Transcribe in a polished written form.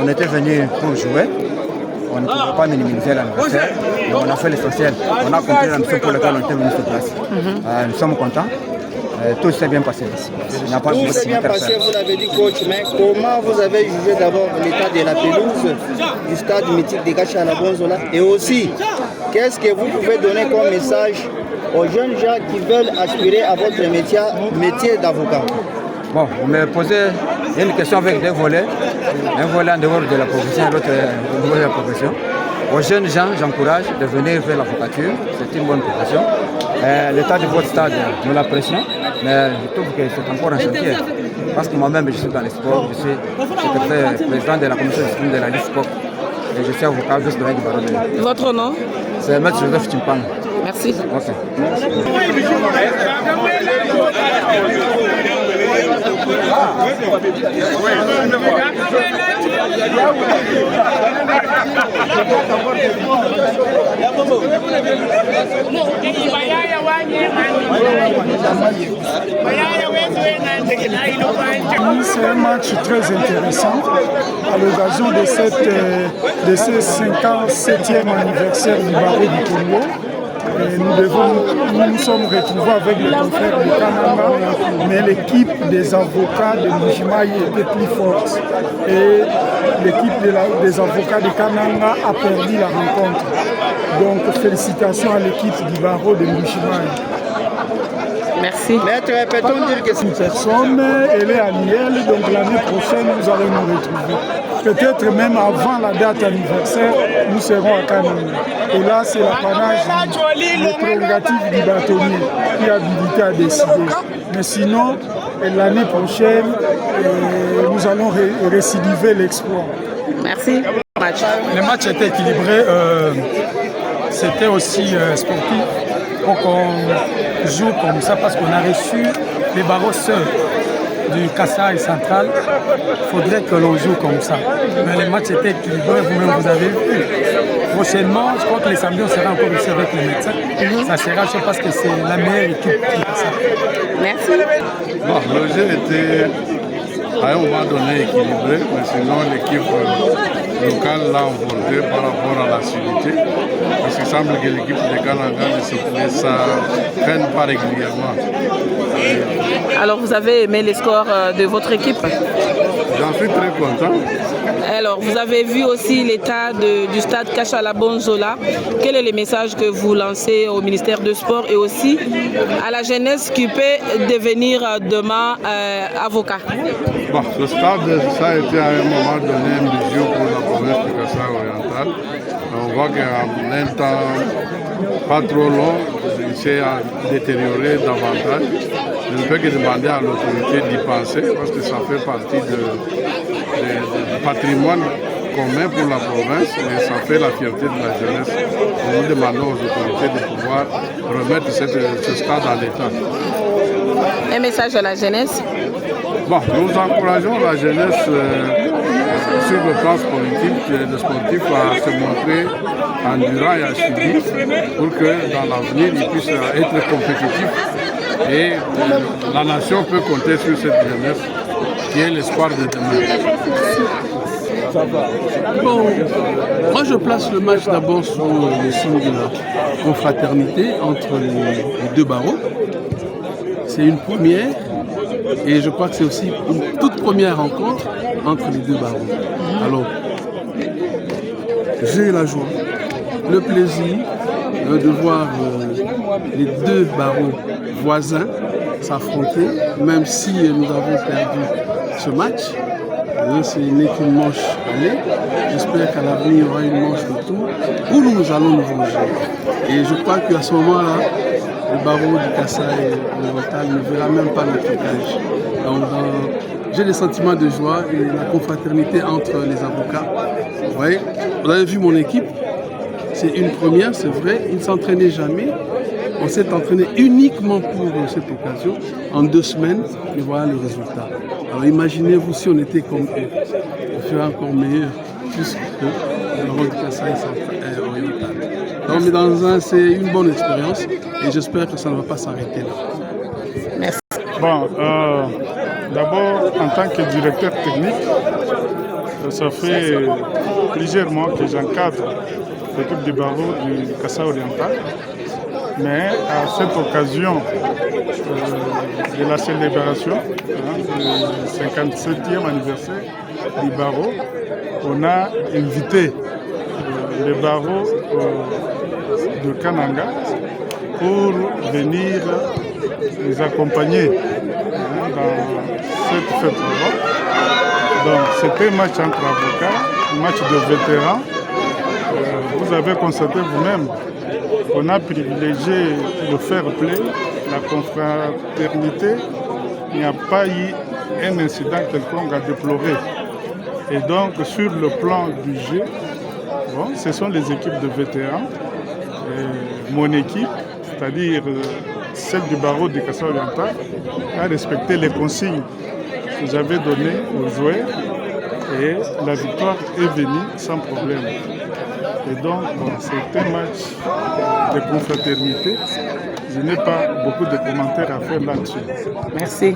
on était venu pour jouer. On ne pouvait pas minimiser l'adversaire. On a fait l'essentiel. On a compris la mission pour laquelle on était venu sur place. Nous sommes contents. Tout s'est bien passé. Tout s'est bien passé, vous l'avez dit, coach, mais comment vous avez jugé d'abord l'état de la pelouse du stade mythique de Kacha-Alabonzola? Et aussi, qu'est-ce que vous pouvez donner comme message aux jeunes gens qui veulent aspirer à votre métier d'avocat? Bon, vous me posez une question avec deux volets. Un volet en dehors de la profession et l'autre au niveau de la profession. Aux jeunes gens, j'encourage de venir faire l'avocature. C'est une bonne profession. L'état de votre stade, nous l'apprécions, mais je trouve que c'est encore un chantier. Parce que moi-même, je suis dans les sports, je suis président de la commission de discipline de la liste sport. Et je suis avocat de domaine du barreau de l'État. Votre nom? C'est M. Joseph Timpang. Merci. Okay. C'est un match très intéressant à l'occasion de ce 57e anniversaire du barreau du Congo. Nous nous sommes retrouvés avec le confrère de Kananga, mais l'équipe des avocats de Mbujimayi était plus forte. Et l'équipe des avocats de Kananga a perdu la rencontre. Donc félicitations à l'équipe du barreau de Mbujimayi. Merci. Maître, peut-on dire que c'est une personne, elle est annuelle, donc l'année prochaine nous allons nous retrouver. Peut-être même avant la date anniversaire, nous serons à Kananga. Et là, c'est l'apanage, le prérogatif du bâtonnier qui est habilité à décider. Mais sinon, l'année prochaine, nous allons récidiver l'exploit. Merci. Le match était équilibré, c'était aussi sportif pour qu'on joue comme ça parce qu'on a reçu les barreaux seuls du Kassai central. Il faudrait que l'on joue comme ça. Mais le match était équilibré, vous-même vous avez vu. Prochainement, je crois que les samedis, on sera encore ici avec les médecins. Ça sera, je pense que c'est la meilleure équipe qui a ça. Merci. Bon, le jeu était à un moment donné équilibré, mais sinon l'équipe locale l'a emporté par rapport à l'assiduité. Parce qu'il semble que l'équipe de Kananga ne s'entraîne pas régulièrement. Alors vous avez aimé les scores de votre équipe? J'en suis très content. Alors vous avez vu aussi l'état du stade Kacha-Alabonzola. Quel est le message que vous lancez au ministère du Sport et aussi à la jeunesse qui peut devenir demain avocat? Bon, ce stade, ça a été à un moment donné un bijou pour la province du Kassai oriental. On voit qu'en un temps pas trop long, il s'est détérioré davantage. Je ne peux que demander à l'autorité d'y penser parce que ça fait partie du patrimoine commun pour la province et ça fait la fierté de la jeunesse. Nous demandons aux autorités de pouvoir remettre ce stade en état. Un message à la jeunesse? Bon, nous encourageons la jeunesse sur le plan sportif à se montrer endurant et assidu pour que dans l'avenir ils puissent être compétitifs et la nation peut compter sur cette jeunesse qui est l'espoir de demain. Bon, moi je place le match d'abord sous le signe de la confraternité entre les deux barreaux. C'est une première et je crois que c'est aussi une toute première rencontre entre les deux barreaux. Alors, j'ai eu la joie, le plaisir de voir les deux barreaux voisins s'affronter, même si nous avons perdu ce match. Ce n'est qu'une manche aller. J'espère qu'à l'avenir, il y aura une manche retour où nous allons nous venger. Et je crois qu'à ce moment-là, le barreau du Kassai oriental ne verra même pas notre cage. Donc, j'ai des sentiments de joie et la confraternité entre les avocats. Vous avez vu mon équipe, c'est une première, c'est vrai, ils ne s'entraînaient jamais. On s'est entraîné uniquement pour cette occasion, en 2 semaines, et voilà le résultat. Alors imaginez-vous si on était comme eux, on ferait encore meilleur, puisque le rôle du Kassai oriental. Donc c'est une bonne expérience et j'espère que ça ne va pas s'arrêter là. Merci. Bon, d'abord, en tant que directeur technique, Ça fait plusieurs mois que j'encadre l'équipe du barreau du Kasaï oriental. Mais à cette occasion de la célébration du 57e anniversaire du barreau, on a invité le barreau de Kananga pour venir nous accompagner dans cette fête-là. Donc c'était un match entre avocats, un match de vétérans. Vous avez constaté vous-même qu'on a privilégié le fair play, la confraternité. Il n'y a pas eu un incident quelconque à déplorer. Et donc sur le plan du jeu, bon, ce sont les équipes de vétérans. Mon équipe, c'est-à-dire celle du barreau du Kasaï oriental, a respecté les consignes que j'avais données aux joueurs et la victoire est venue sans problème. Et donc, c'est un match de confraternité. Je n'ai pas beaucoup de commentaires à faire là-dessus. Merci.